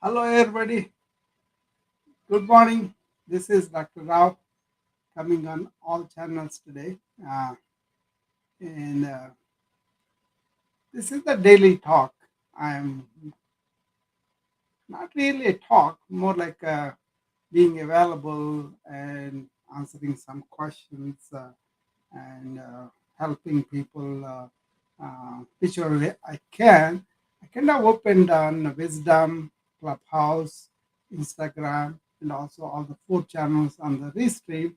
Hello, everybody. Good morning. This is Dr. Rao coming on all channels today. And this is the daily talk. I'm not really a talk, more like being available and answering some questions and helping people whichever way I can. I kind of opened on Wisdom, Clubhouse, Instagram, and also all the four channels on the Restream,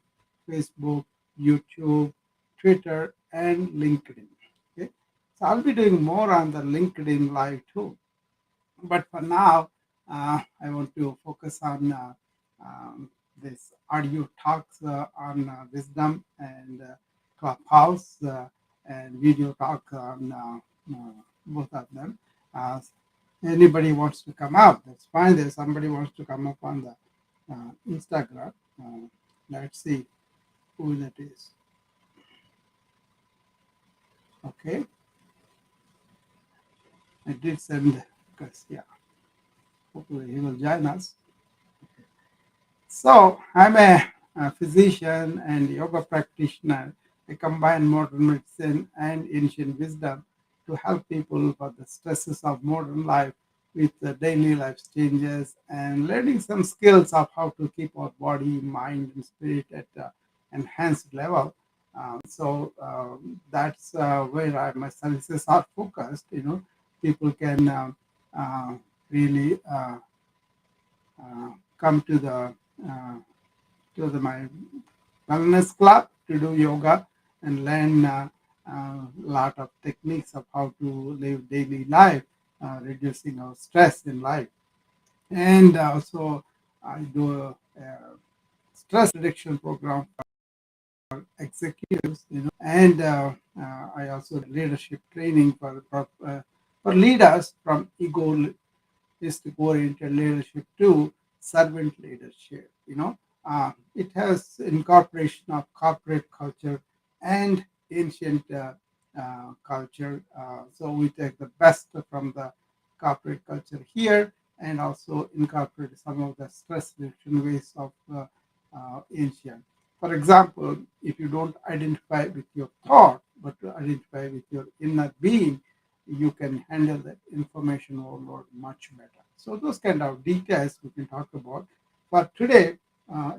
Facebook, YouTube, Twitter, and LinkedIn. Okay, so I'll be doing more on the LinkedIn live too. But for now, I want to focus on this audio talks on Wisdom and Clubhouse and video talk on both of them. Uh, Anybody wants to come up, that's fine. There's somebody wants to come up on the Instagram. Let's see who that is. Okay, I did send, because yeah, hopefully he will join us. So I'm a physician and yoga practitioner. I combine modern medicine and ancient wisdom to help people for the stresses of modern life with the daily life changes and learning some skills of how to keep our body, mind, and spirit at enhanced level. That's where my services are focused. People can uh, really come uh, to my wellness club to do yoga and learn a lot of techniques of how to live daily life, reducing our stress in life. And also, I do a stress reduction program for executives, and I also do leadership training for leaders from oriented leadership to servant leadership. It has incorporation of corporate culture and ancient culture. So we take the best from the corporate culture here and also incorporate some of the stress reduction ways of ancient. For example, if you don't identify with your thought, but to identify with your inner being, you can handle that information overload much better. So those kind of details we can talk about. But today,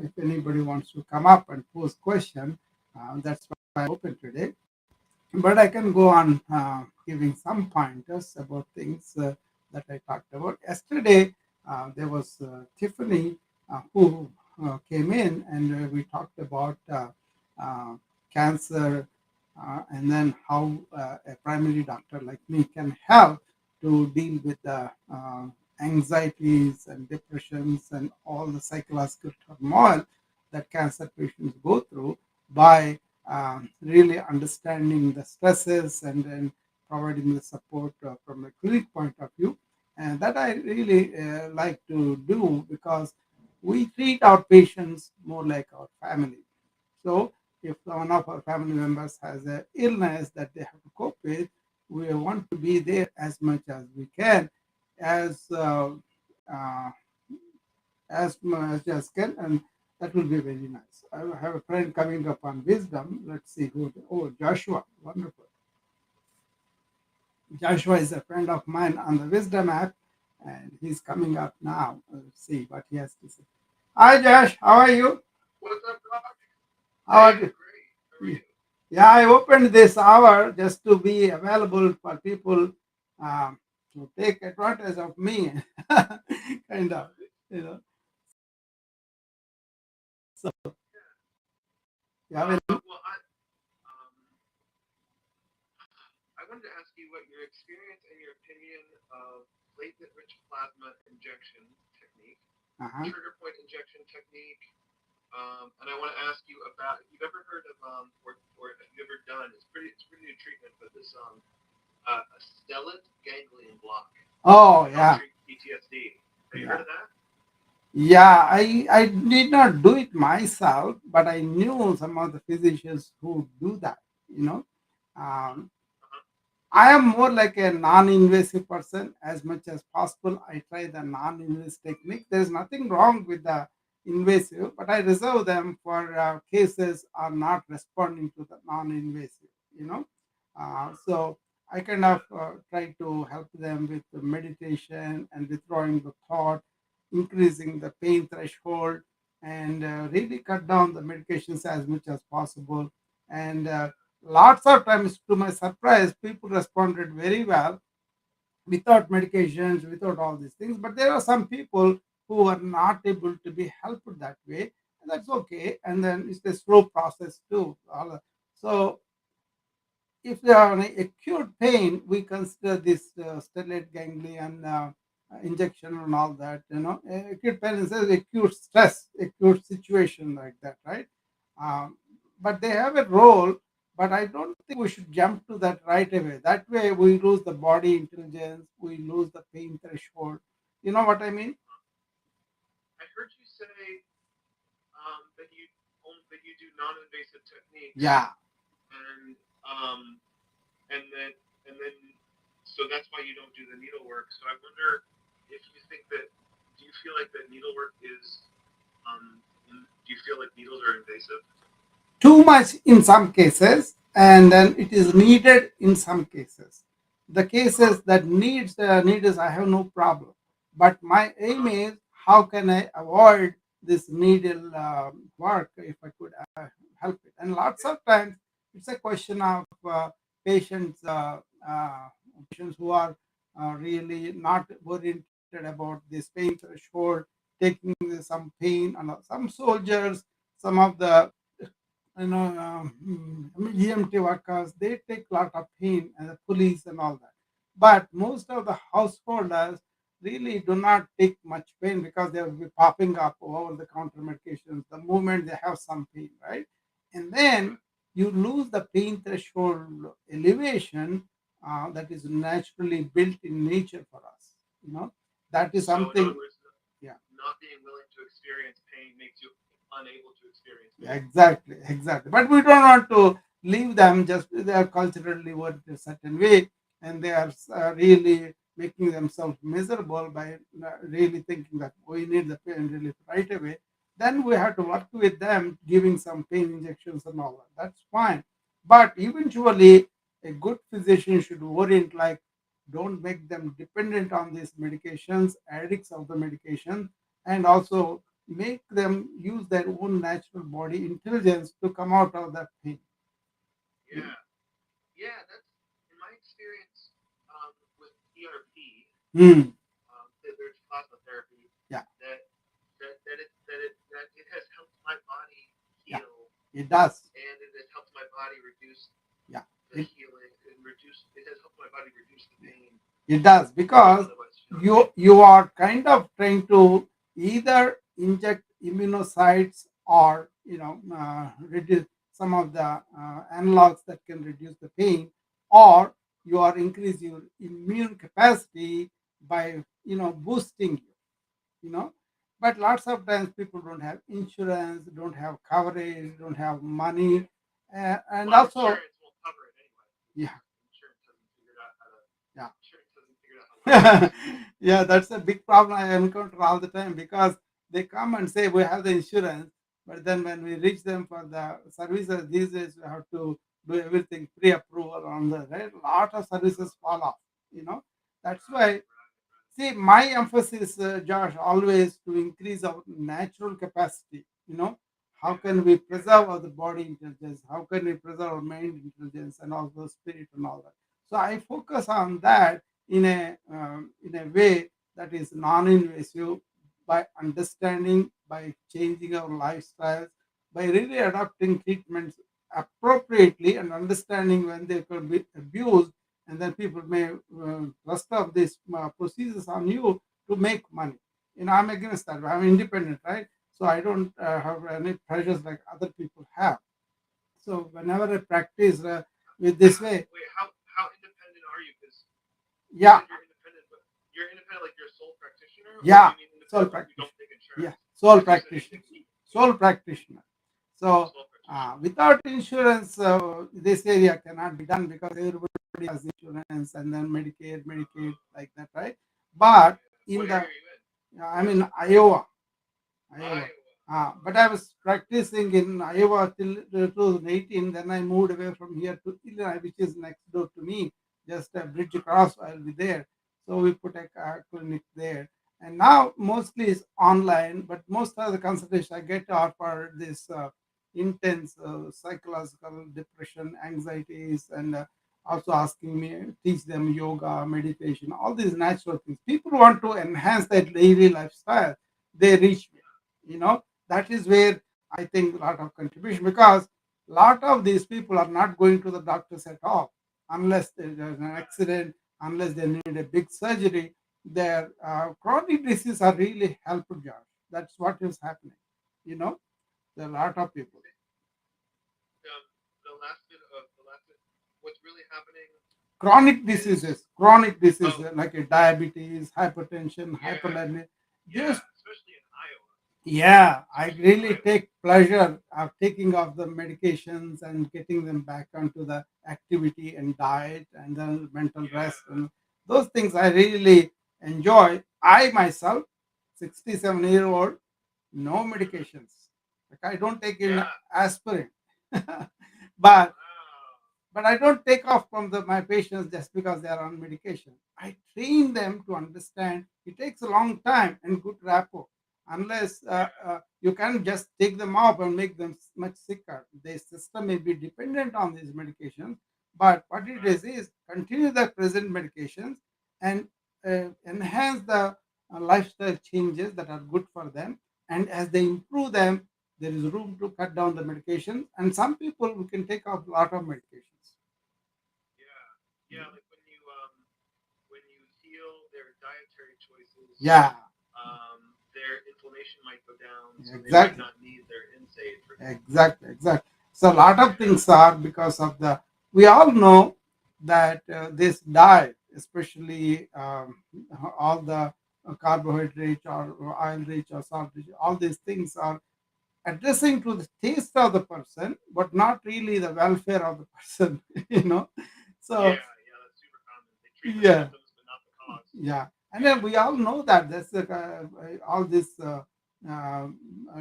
if anybody wants to come up and pose question, that's why I'm open today. But I can go on giving some pointers about things that I talked about. Yesterday, there was Tiffany who came in and we talked about uh, cancer and then how a primary doctor like me can help to deal with the anxieties and depressions and all the psychological turmoil that cancer patients go through by really understanding the stresses and then providing the support from a clinic point of view. And that I really like to do because we treat our patients more like our family. So if one of our family members has an illness that they have to cope with, we want to be there as much as we can, as uh, as much as can, and that will be very nice. I have a friend coming up on wisdom. Let's see who. Oh, Joshua, wonderful. Joshua is a friend of mine on the Wisdom app, and he's coming up now. Let's see what he has to say. Hi, Josh. How are you? What's up, Doc? How Hey, are I'm you? great. How are you? Yeah, I opened this hour just to be available for people to take advantage of me, kind of, you know. So, Yeah. you have any? Well, um, I wanted to ask you what your experience and your opinion of platelet-rich plasma injection technique, Uh-huh. trigger point injection technique, and I want to ask you about if you've ever heard of or if you've ever done. It's pretty new treatment, but this a stellate ganglion block Oh, to help yeah. treat PTSD. Have you heard Yeah. of that? Yeah, I did not do it myself, but I knew some of the physicians who do that, you know. Um, Uh-huh. I am more like a non-invasive person. As much as possible, I try the non-invasive technique. There is nothing wrong with the invasive, but I reserve them for cases are not responding to the non-invasive. You know, so I kind of try to help them with the meditation and withdrawing the thought, increasing the pain threshold, and really cut down the medications as much as possible. And lots of times, to my surprise, people responded very well without medications, without all these things. But there are some people who are not able to be helped that way, and that's okay. And then it's a slow process too. So if they are on acute pain, we consider this stellate ganglion injection and all that. Acute pain is acute stress, acute situation like that, right? Um, but they have a role. But I don't think we should jump to that right away. That way, we lose the body intelligence, we lose the pain threshold. You know what I mean? I heard you say that you do non-invasive techniques, Yeah. and um, and then and then so that's why you don't do the needlework. So I wonder if you think that do you feel like that needlework is do you feel like needles are invasive? Too much in some cases, and then it is needed in some cases. The Uh huh. cases that needs I have no problem, but my Uh aim huh. is how can I avoid this needle work if I could help it. And lots Yeah. of times it's a question of patients uh, patients who are really not oriented about this pain threshold, taking some pain, and some soldiers, some of the EMT workers, they take a lot of pain, and the police and all that. But most of the householders really do not take much pain because they will be popping up over the counter medications the moment they have some pain, right? And then Yeah. you lose the pain threshold elevation that is naturally built in nature for us. You know, that is So in other something. words, Yeah. not being willing to experience pain makes you unable to experience Yeah, pain. exactly, exactly. But we don't want to leave them just they are culturally worked a certain way, and they are really making themselves miserable by really thinking that we need the pain relief right away. Then we have to work with them, giving some pain injections and all that. That's fine. But eventually, a good physician should orient like don't make them dependent on these medications, addicts of the medication, and also make them use their own natural body intelligence to come out of that pain. You Yeah. Yeah. That's in my experience with PRP. know? There's plasma therapy Yeah, that that it has helped my body yeah, heal, it does. and it has helped my body reduce Yeah, the it, healing and reduce. It has helped my body reduce the yeah, pain it does that I would because otherwise feel. you are kind of trying to either inject immunocytes or reduce some of the analogs that can reduce the pain, or you are increasing your immune capacity by boosting you. But lots of times people don't have insurance, don't have coverage, don't have money, and Well, also insurance won't cover it anyway yeah, because yeah. insurance hasn't figured out how much it is. Yeah, that's a big problem I encounter all the time because they come and say we have the insurance, but then when we reach them for the services these days, we have to do everything pre-approval on the right. A lot of services fall off. That's Right, why. right, right. See, my emphasis, Josh, always to increase our natural capacity. How Yeah, can we yeah, preserve our body intelligence? How can we preserve our mind intelligence and also spirit and all that? So I focus on that in a way that is non-invasive by understanding, by changing our lifestyles, by really adopting treatments appropriately and understanding when they could be abused, and then people may rest of these procedures on you to make money. I'm against that. I'm independent, right? So I don't have any pressures like other people have. So whenever I practice with this way, Wait, how independent are you? Because you yeah, said you're independent like you're a sole practitioner, or do yeah, you mean sole independent like you don't practitioner, take yeah, insurance? sole Because you said you practitioner, take you sole practitioner. So sole practitioner. without insurance, this area cannot be done because everybody has insurance and then Medicaid, like that, right? But Yeah. in What the area are you in? I'm in U.S. Iowa. Iowa. Iowa. But I was practicing in Iowa till 2018. Then I moved away from here to Illinois, which is next door to me, just a bridge across. I'll be there. So we put a clinic there. And now mostly it's online, but most of the consultations I get are for this intense psychological depression, anxieties, and also asking me teach them yoga, meditation, all these natural things. People want to enhance their daily lifestyle. They reach me, that is where I think a lot of contribution, because a lot of these people are not going to the doctors at all unless there's an accident, unless they need a big surgery. Their chronic diseases are really helpful, Josh. That's what is happening. You know, there are a lot of people. Um, the last bit. What's really happening is Chronic diseases oh like diabetes, hypertension, yeah hyperlipidemia. yeah, Just especially in Iowa, yeah, I especially in really Iowa. take pleasure of taking off the medications and getting them back onto the activity and diet and then mental Yeah rest and those things I really enjoy. I myself, 67-year-old, no medications. Like I don't take in yeah. aspirin, but Wow. I don't take off from my patients just because they are on medication. I train them to understand it takes a long time and good rapport. Unless Yeah you can just take them off and make them much sicker. Their system may be dependent on these medications, but what it right. is continue the present medications and enhance the lifestyle changes that are good for them. And as they improve them, there is room to cut down the medication. And some people we can take off a lot of medications. Yeah yeah. Like when you heal their dietary choices, Yeah, their inflammation might go down, so they might exactly. not need their NSAID, for example. Exactly. So a lot of Yeah things are because of the. We all know that this diet, especially all the carbohydrate or oil rich or salt rich, all these things are addressing to the taste of the person, but not really the welfare of the person. you know. So yeah. That's super common. They treat the yeah, symptoms but not the cause. yeah, and then Yeah we all know that that's all this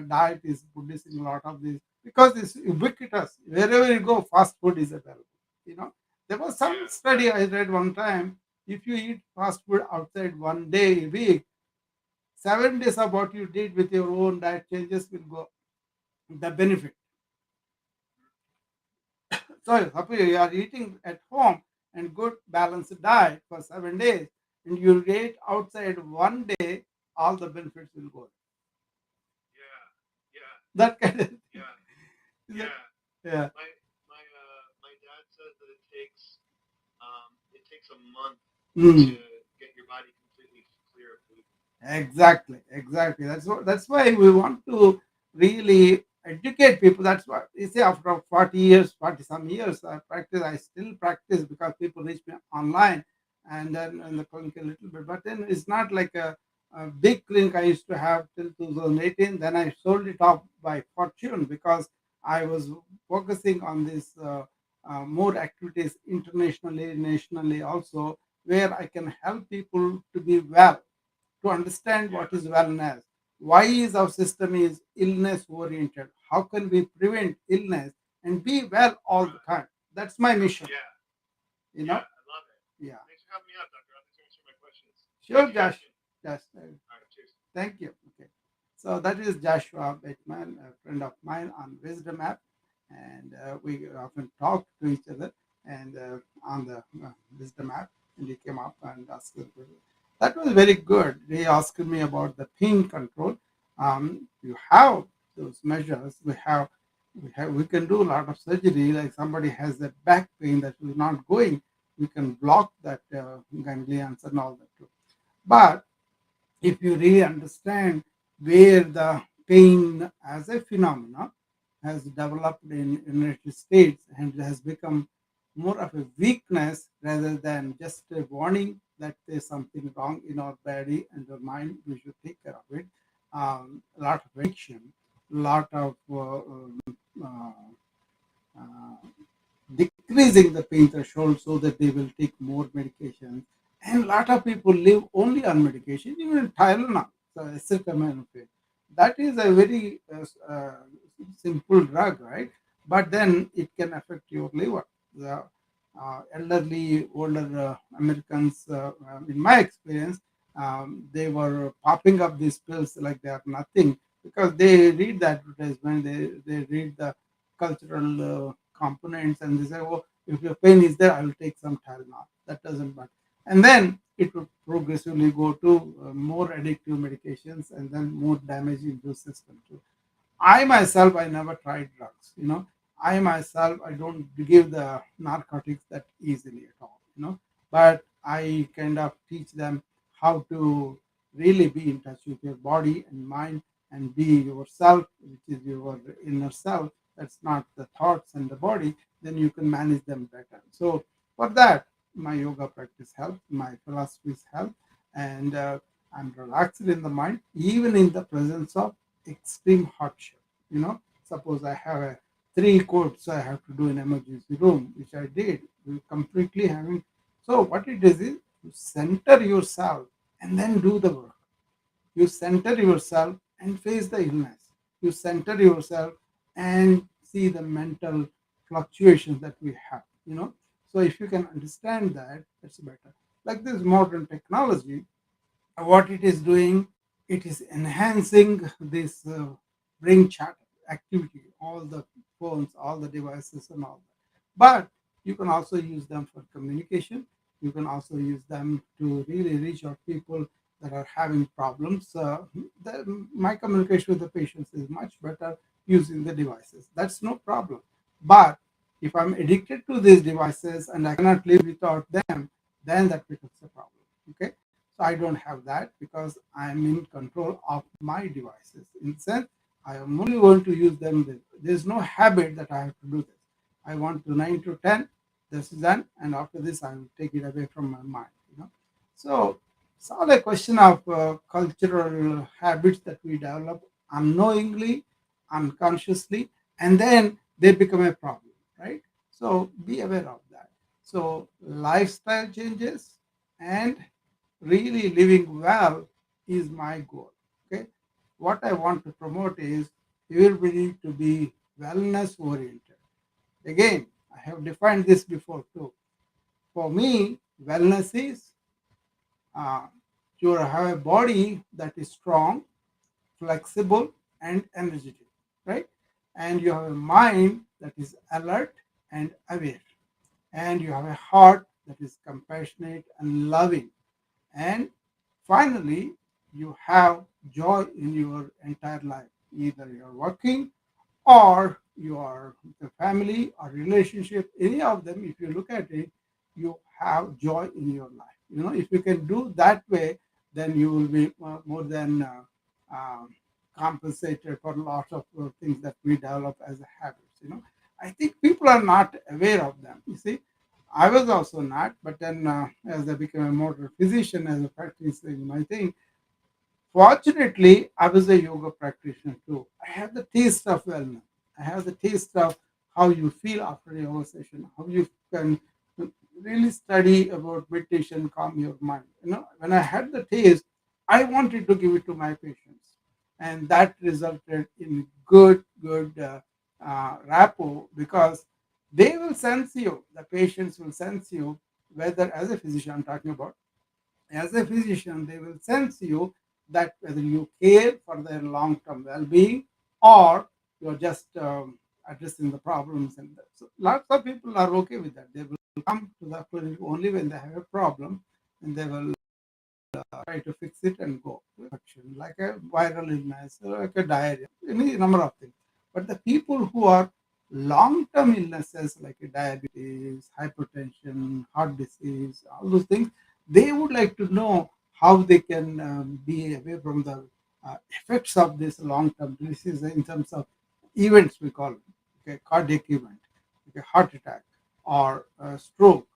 diet is producing a lot of this because it's ubiquitous. Wherever you go, fast food is available. You know, there was some yeah study I read one time. If you eat fast food outside one day a week, 7 days of what you did with your own diet changes will go. The benefit. So suppose you are eating at home and good balanced diet for 7 days, and you eat outside one day, all the benefits will go. yeah yeah That kind of thing. yeah Is it? yeah. Yeah. My dad says that it takes a month to Mm. get your body completely clear of gluten. Exactly. That's why we want to really educate people. That's what you say. After 40 years, 40 some years, I still practice because people reach me online, and then in the clinic a little bit. But then it's not like a big clinic I used to have till 2018. Then I sold it off by fortune because I was focusing on this more activities internationally, nationally also, where I can help people to be well, to understand Yeah what is wellness. Why is our system is illness oriented? How can we prevent illness and be well all the right. time? That's my mission. Yeah You yeah. know? I love it. Yeah. Thanks for having me out, Doctor. Thanks for answering my questions. Talk Sure, to you guys Josh. soon. Josh. All right. Cheers. Thank you. Okay. So that is Joshua Bateman, a friend of mine on Wisdom app, and we often talk to each other and on the Wisdom app. And he came up and asked. That was very good. They asked me about the pain control. You have those measures. We can do a lot of surgery. Like somebody has a back pain that is not going, we can block that ganglions and all that too. But if you really understand where the pain as a phenomena has developed in United States and has become more of a weakness rather than just a warning that there's something wrong in our body and our mind, we should take care of it. A lot of addiction, a lot of uh, uh, increasing the pain threshold so that they will take more medication. And a lot of people live only on medication, even Tylenol, so acetaminophen. That is a very simple drug, right? But then it can affect your liver. The elderly, older Americans, in my experience, they were popping up these pills like they are nothing because they read the advertisement, they read the cultural components, and they say, "Oh, if your pain is there, I will take some Tylenol." That doesn't matter, and then it will progressively go to more addictive medications, and then more damaging to the system too. I myself, I never tried drugs. I myself, I don't give the narcotics that easily at all. But I kind of teach them how to really be in touch with your body and mind and be yourself, which is your inner self. That's not the thoughts and the body. Then you can manage them better. So for that, my yoga practice helps, my philosophies help, and I'm relaxed in the mind, even in the presence of extreme hardship. Suppose I have a three courts I have to do in emergency room, which I did. We completely having. So what it is you center yourself and then do the work. You center yourself and face the illness. You center yourself and see the mental fluctuations that we have. So if you can understand that, it's better. Like this modern technology, what it is doing, it is enhancing this brain chat activity, all the phones, all the devices and all that. But you can also use them for communication. You can also use them to really reach out people that are having problems. My communication with the patients is much better using the devices. That's no problem. But if I'm addicted to these devices and I cannot live without them, then that becomes a problem. Okay, so I don't have that because I'm in control of my devices. In sense, I am only going to use them. There's no habit that I have to do this. I want to 9 to 10. This is done, and after this, I will take it away from my mind. So it's all a question of cultural habits that we develop unknowingly, unconsciously, and then they become a problem, right? So be aware of that. So lifestyle changes and really living well is my goal. Okay, what I want to promote is everybody to be wellness oriented. Again, I have defined this before too. For me, wellness is uh, you have a body that is strong, flexible, and energetic, right? And you have a mind that is alert and aware, and you have a heart that is compassionate and loving. And finally, you have joy in your entire life. Either you're working or you are with a family or relationship, any of them, if you look at it, you have joy in your life. If you can do that way, then you will be more than um, compensated for a lot of things that we develop as a habits. I think people are not aware of them. You see, I was also not, but then as I became a modern physician, as a practicing my thing, fortunately, I was a yoga practitioner too. I have the taste of wellness. I have the taste of how you feel after a yoga session, how you can really study about meditation, calm your mind. When I had the taste, I wanted to give it to my patients, and that resulted in good rapport because they will sense you. The patients will sense you, whether as a physician I'm talking about, as a physician, they will sense you that whether you care for their long-term well-being or you're just addressing the problems. And that. So lots of people are okay with that. They will come to the clinic only when they have a problem, and they will try to fix it and go. Infection, like a viral illness, like a diarrhea, any number of things. But the people who are long-term illnesses like diabetes, hypertension, heart disease, all those things, they would like to know how they can be away from the effects of this long-term disease in terms of events we call it, okay, cardiac event, okay, heart attack or stroke,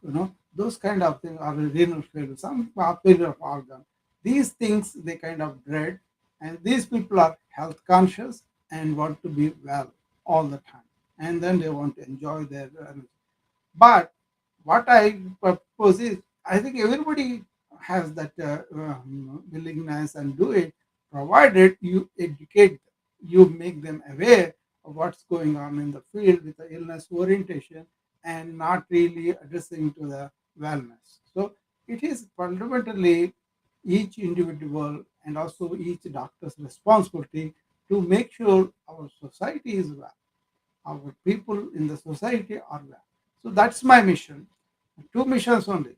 those kind of things, or renal failure, some failure of organ. These things they kind of dread, and these people are health conscious and want to be well all the time, and then they want to enjoy their But what I propose is, I think everybody has that willingness and do it, provided you educate them, you make them aware of what's going on in the field with the illness orientation, and not really addressing to the wellness. So it is fundamentally each individual and also each doctor's responsibility to make sure our society is well, our people in the society are well. So that's my mission. Two missions only: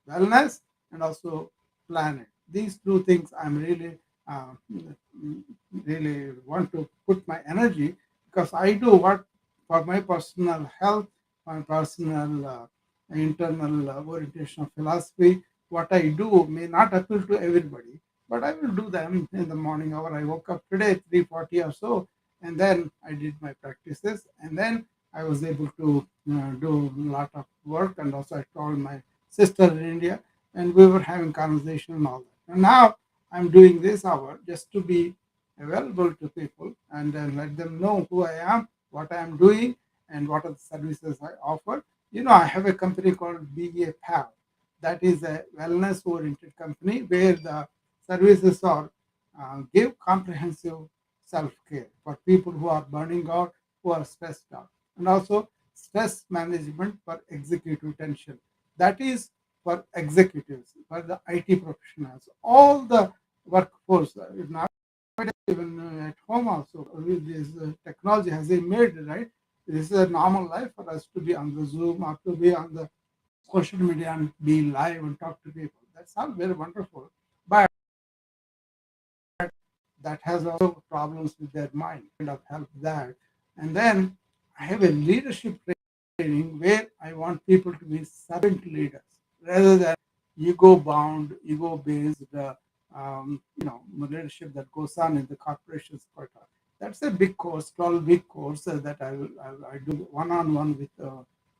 wellness and also planet. These two things I'm really, uh, really want to put my energy, because I do what for my personal health, my personal internal orientation of philosophy. What I do may not appeal to everybody, but I will do them in the morning hour. I woke up today 3:40 or so, and then I did my practices, and then I was able to do a lot of work, and also I told my sister in India, and we were having conversation and all that. And now I'm doing this hour just to be available to people and then let them know who I am, what I am doing, and what are the services I offer. I have a company called BA PAL. That is a wellness oriented company where the services are give comprehensive self care for people who are burning out, who are stressed out, and also stress management for executive tension. That is for executives, for the IT professionals, all the workforce. Nowadays, even at home also, with this technology has been made, right? This is a normal life for us to be on the Zoom or to be on the social media and be live and talk to people. That's all very wonderful. But that has also problems with their mind, kind of help that. And then I have a leadership training where I want people to be servant leaders rather than ego bound, ego based, leadership that goes on in the corporations. That's a big course, 12 big course that I do one on one with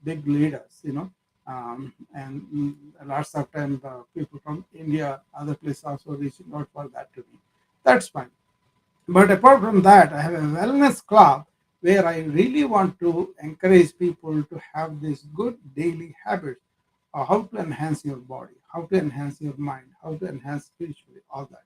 big leaders, and lots of time people from India, other places also reaching out for that to me. That's fine. But apart from that, I have a wellness club where I really want to encourage people to have these good daily habits, how to enhance your body, how to enhance your mind, how to enhance spiritually, all that.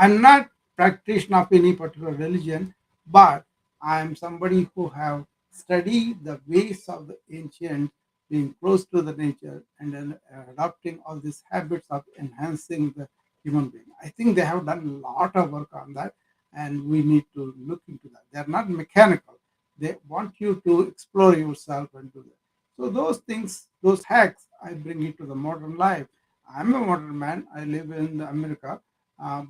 I'm not practitioner of any particular religion, but I'm somebody who have studied the ways of the ancient, being close to the nature, and then adopting all these habits of enhancing the human being. I think they have done a lot of work on that, and we need to look into that. They're not mechanical. They want you to explore yourself and do that. So those things, those hacks, I bring it to the modern life. I'm a modern man. I live in America,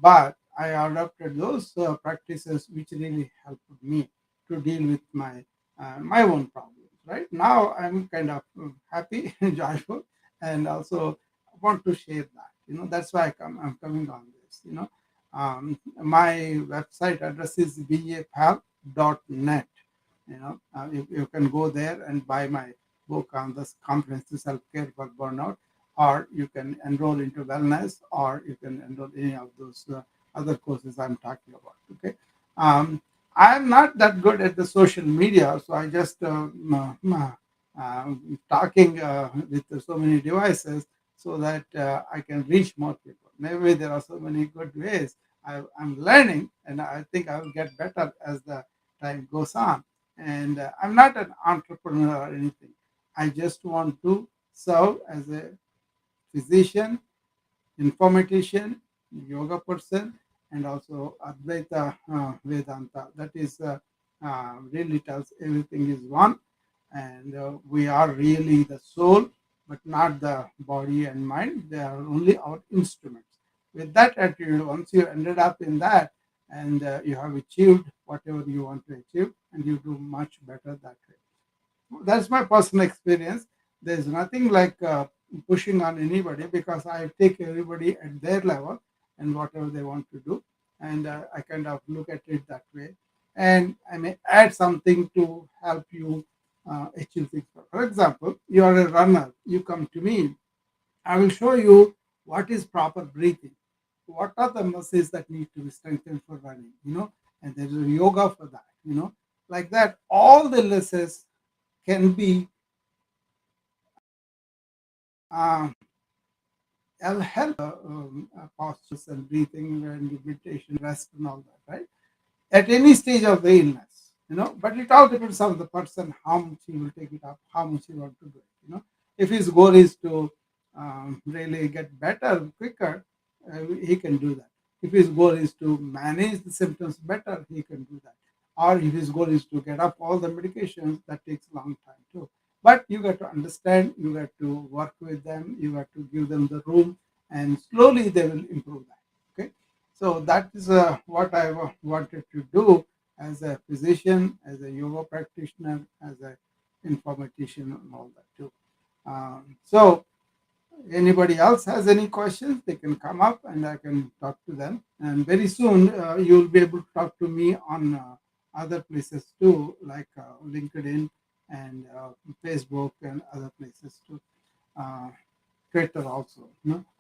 but I adopted those practices which really helped me to deal with my own problems. Right now, I'm kind of happy, joyful, and also want to share that. That's why I'm coming on this. My website address is bapal.net. You can go there and buy my book on this comprehensive self-care for burnout, or you can enroll into wellness, or you can enroll any of those other courses I'm talking about. Okay. um, I'm not that good at the social media, so I just talking with so many devices so that I can reach more people. Maybe there are so many good ways. I'm learning, and I think I will get better as the time goes on. And I'm not an entrepreneur or anything. I just want to serve as a physician, informatician, yoga person, and also Advaita Vedanta. That is really tells everything is one, and we are really the soul, but not the body and mind. They are only our instruments. With that attitude, once you ended up in that, and you have achieved whatever you want to achieve, and you do much better that way. That's my personal experience. There's nothing like pushing on anybody, because I take everybody at their level and whatever they want to do, and I kind of look at it that way. And I may add something to help you achieve things. For example, you are a runner. You come to me. I will show you what is proper breathing. What are the muscles that need to be strengthened for running? And there is a yoga for that. Like that, all the illnesses can be um, I'll help postures and breathing and meditation, rest and all that, right? At any stage of the illness, but it all depends on the person, how much he will take it up, how much he want to do it. If his goal is to really get better quicker, he can do that. If his goal is to manage the symptoms better, he can do that. Or if his goal is to get up all the medications, that takes a long time too. But you got to understand, you got to work with them, you got to give them the room, and slowly they will improve that. Okay, so that is what I wanted to do as a physician, as a yoga practitioner, as a informatician, and all that too. So anybody else has any questions, they can come up and I can talk to them. And very soon you'll be able to talk to me on other places too, like LinkedIn and Facebook and other places too. Uh, Twitter also.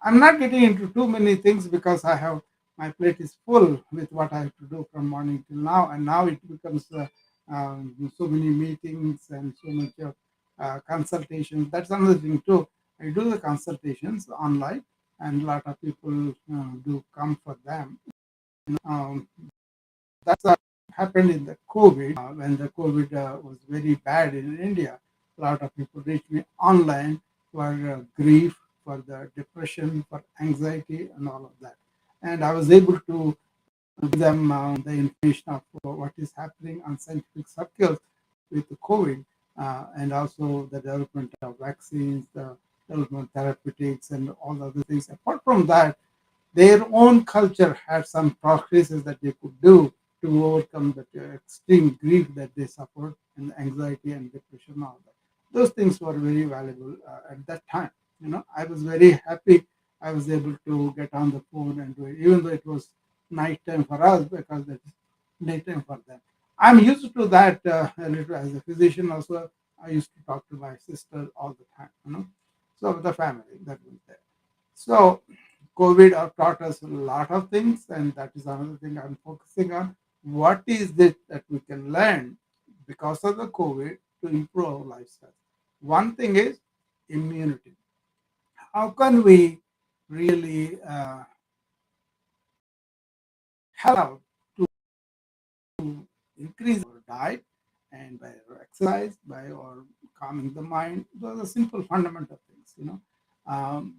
I'm not getting into too many things because I have my plate is full with what I have to do from morning till now, and now it becomes so many meetings and so much of consultations. That's another thing too. I do the consultations online, and a lot of people do come for them. Um, that's happened in the COVID when the COVID was very bad in India. A lot of people reached me online for grief, for the depression, for anxiety, and all of that. And I was able to give them the information of what is happening on scientific circles with the COVID, and also the development of vaccines, the development of therapeutics, and all the other things. Apart from that, their own culture had some practices that they could do to overcome that extreme grief that they suffered and anxiety and depression and all that. Those things were very valuable at that time. I was very happy I was able to get on the phone and do it, even though it was night time for us because that is daytime for them. I'm used to that a little as a physician also. I used to talk to my sister all the time. So the family that was there. So COVID have taught us a lot of things, and that is another thing I'm focusing on. What is it that we can learn because of the COVID to improve our lifestyle? One thing is immunity. How can we really help to increase our diet and by our exercise, by our calming the mind? Those are simple fundamental things.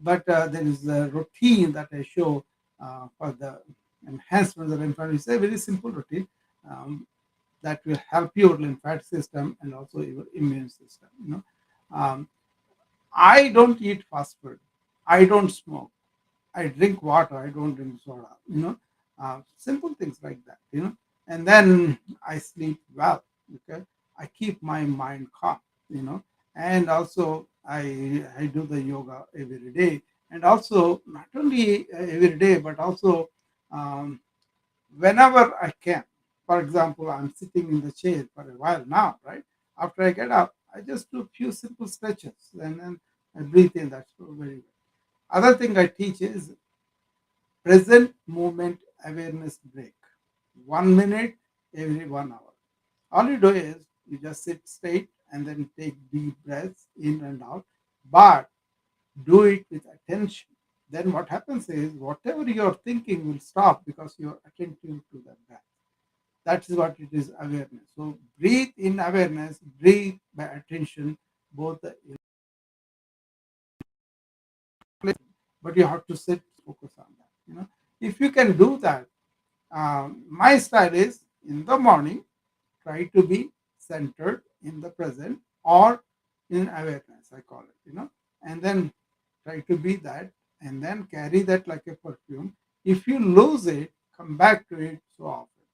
But there is a routine that I show for the enhancement of the lymphatic. It's a very simple routine that will help your lymphatic system and also your immune system. Um, I don't eat fast food. I don't smoke. I drink water. I don't drink soda. Simple things like that. And then I sleep well. Okay, I keep my mind calm. You know, and also I do the yoga every day, and also not only every day, but also um, whenever I can. For example, I'm sitting in the chair for a while now, right? After I get up, I just do a few simple stretches and then I breathe in. That's very good. Other thing I teach is present moment awareness break. 1 minute every 1 hour. All you do is you just sit straight and then take deep breaths in and out, but do it with attention. Then what happens is whatever you're thinking will stop because you're attentive to the breath. That is what it is awareness. So breathe in awareness, breathe by attention, both the but you have to sit focus on that. If you can do that, my style is in the morning, try to be centered in the present or in awareness, I call it. And then try to be that and then carry that like a perfume. If you lose it, come back to it so often.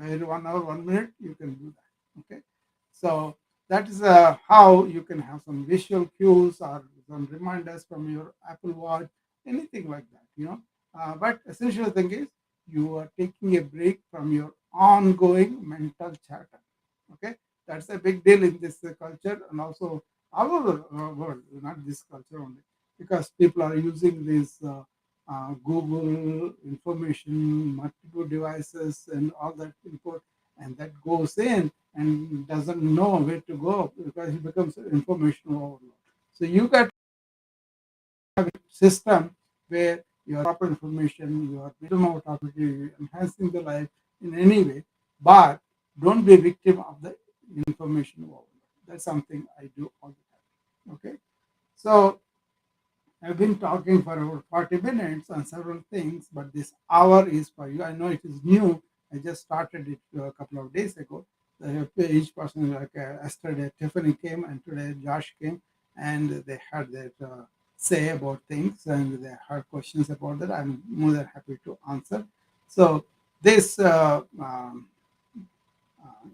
Every 1 hour, 1 minute, you can do that. Okay. So that is how you can have some visual cues or some reminders from your Apple Watch, anything like that. But essential thing is you are taking a break from your ongoing mental chatter. Okay, that's a big deal in this culture and also all over the world, not this culture only, because people are using this Google information, multiple devices, and all that input, and that goes in and doesn't know where to go because it becomes information overload. So you got system where you are proper information, you are little more opportunity, enhancing the life in any way, but don't be a victim of the information overload. That's something I do all the time. Okay, so I've been talking for about 40 minutes on several things, but this hour is for you. I know it is new. I just started it a couple of days ago. Each person, like yesterday, Tiffany came and today Josh came, and they had their say about things and they had questions about that. I'm more than happy to answer. So this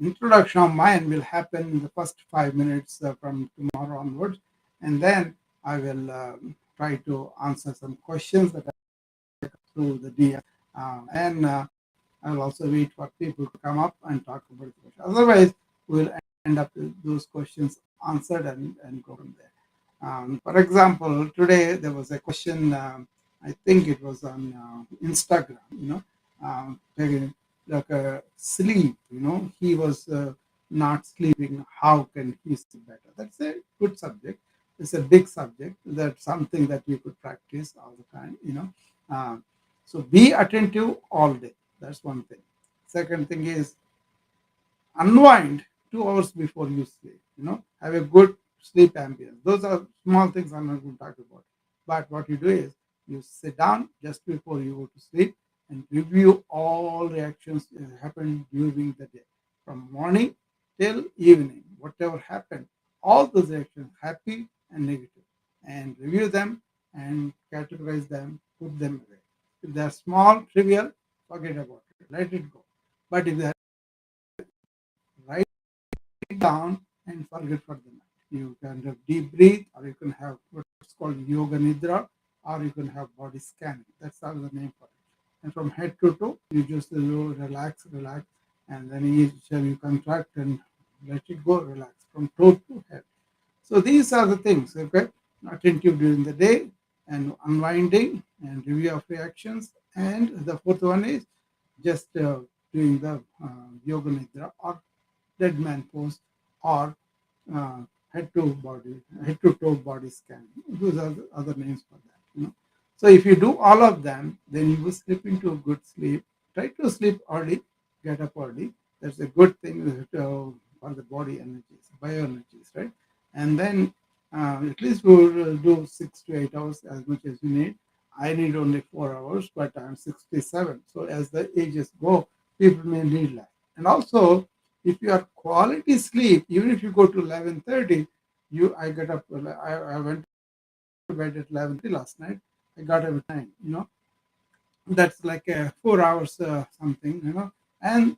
introduction of mine will happen in the first 5 minutes from tomorrow onwards, and then I will try to answer some questions that I through the DM, and I will also wait for people to come up and talk about the question. Otherwise, we'll end up with those questions answered and go from there. For example, today there was a question. I think it was on Instagram. Like sleep. He was not sleeping. How can he sleep better? That's a good subject. It's a big subject. That's something that we could practice all the time. Uh, so be attentive all day. That's one thing. Second thing is unwind 2 hours before you sleep. Have a good sleep ambience. Those are small things I'm not going to talk about. But what you do is you sit down just before you go to sleep and review all the actions that happened during the day, from morning till evening. Whatever happened, all those actions, happy and negative, and review them and categorize them, put them away. If they're small, trivial, forget about it. Let it go. But if they're right down and forget for the night. You can have deep breathe, or you can have what's called yoga nidra, or you can have body scanning. That's all the name for it. And from head to toe, you just relax, relax, and then each you contract and let it go, relax from toe to head. So these are the things, okay? Attentive during the day and unwinding and review of reactions. And the fourth one is just doing the yoga nidra or dead man pose or uh, head to toe body scan. Those are the other names for that. So if you do all of them, then you will slip into a good sleep. Try to sleep early, get up early. That's a good thing for the body energies, bioenergies, right? And then at least we will do 6 to 8 hours as much as you need. I need only 4 hours, but I'm 67. So as the ages go, people may need less. And also, if you are quality sleep, even if you go to 11:30, I get up. I went to bed at 11:30 last night. I got up at 9. That's like 4 hours something. And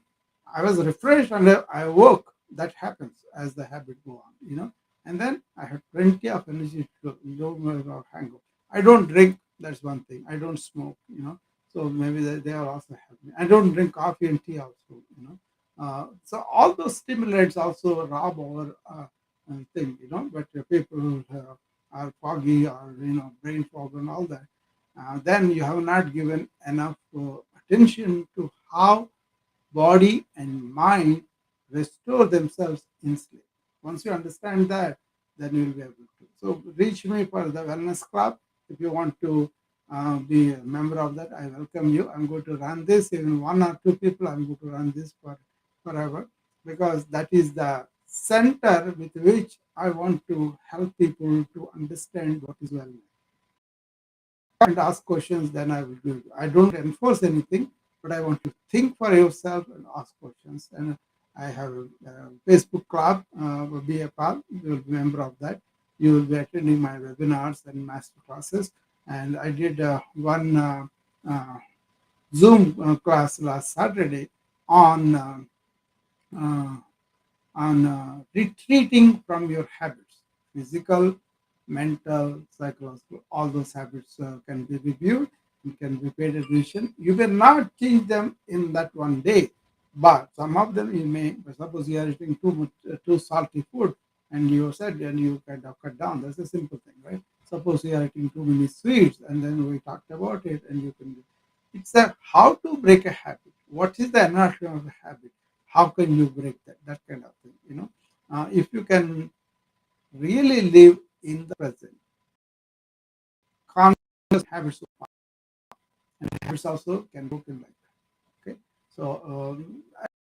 I was refreshed and I woke. That happens as the habit go on. And then I had plenty of energy to go no hangover. I don't drink. That's one thing. I don't smoke. So maybe they are also helping. I don't drink coffee and tea also. So all those stimulants also rob our thing. But people are foggy or brain fog and all that. Then you have not given enough attention to how body and mind restore themselves in sleep. Once you understand that, then you'll be able to. So reach me for the wellness club. If you want to be a member of that, I welcome you. I'm going to run this, even one or two people, I'm going to run this for forever, because that is the center with which I want to help people to understand what is wellness and ask questions, then I will do it. I don't enforce anything, but I want you to think for yourself and ask questions. And I have a Facebook club, will be a part, you will be a member of that. You will be attending my webinars and master classes. And I did one uh, Zoom class last Saturday on uh, retreating from your habits, physical, mental, psychological. All those habits can be reviewed and can be paid attention. You will not change them in that one day, but some of them you may. Suppose you are eating too much, too salty food, and you said, and you kind of cut down. That's a simple thing, right? Suppose you are eating too many sweets, and then we talked about it, and you can. It's a how to break a habit. What is the anatomy of a habit? How can you break that kind of thing. If you can really live in the present, habits, and habits also can be broken like that. Okay, so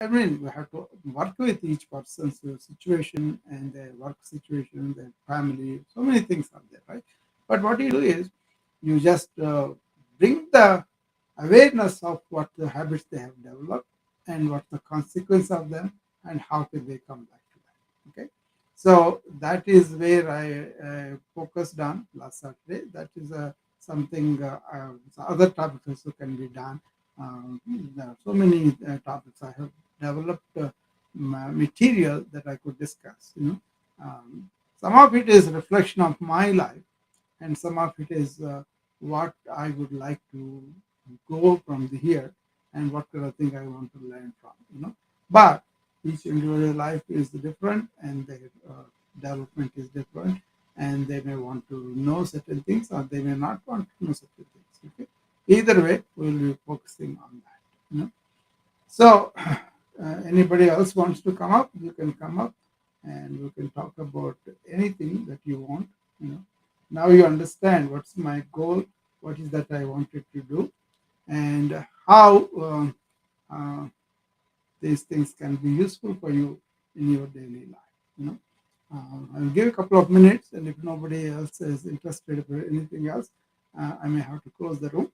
I mean we have to work with each person's situation and their work situation, their family. So many things are there, right? But what you do is you just bring the awareness of what the habits they have developed and what the consequence of them and how can they come back to that. Okay, so that is where I focused on last Saturday. That is something other topics also can be done. There are so many topics I have developed material that I could discuss. Some of it is reflection of my life, and some of it is what I would like to go from the here, and what kind of thing I want to learn from. But each individual life is different, and their development is different, and they may want to know certain things, or they may not want to know certain things. Okay, either way, we will be focusing on that. So, anybody else wants to come up, you can come up and we can talk about anything that you want. You know, now you understand what's my goal, what is that I wanted to do, and how uh, these things can be useful for you in your daily life. You know, I'll give a couple of minutes, and if nobody else is interested in anything else, I may have to close the room.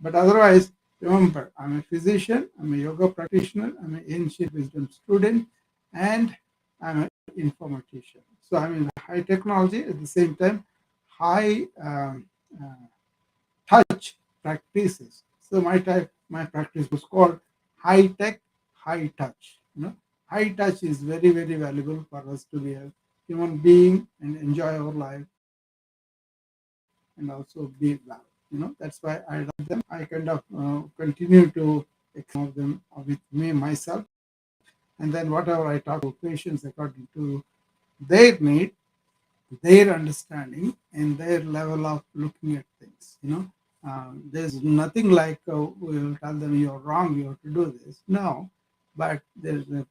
But otherwise, remember, I'm a physician, I'm a yoga practitioner, I'm an ancient wisdom student, and I'm an informatician. So I'm in high technology at the same time, high touch practices. So my practice was called high tech, high touch. High touch is very, very valuable for us to be a human being and enjoy our life and also be well. That's why I love them. I kind of continue to explore them with me myself, and then whatever I talk to patients according to their need, their understanding, and their level of looking at things. There's nothing like we'll tell them you're wrong, you have to do this. No, but there's a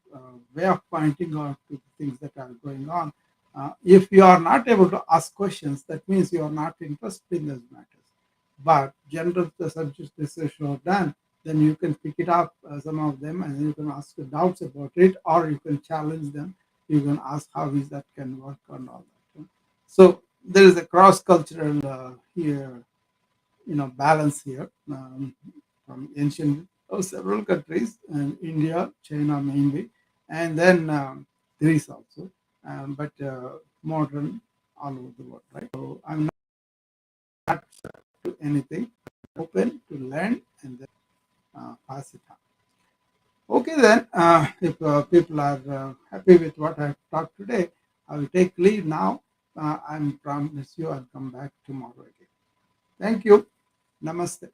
way of pointing out to the things that are going on. If you are not able to ask questions, that means you are not interested in those matters. But general the subject research you have done, then you can pick it up, some of them, and you can ask doubts about it, or you can challenge them. You can ask how is that can work on all that. So there is a cross-cultural here, balance here, from ancient several countries, and India, China mainly, and then Greece also, but modern all over the world, right? So I'm not to anything, open to learn and then pass it on. Okay, then, if people are happy with what I've talked today, I will take leave now. I promise you I'll come back tomorrow again. Thank you. Namaste.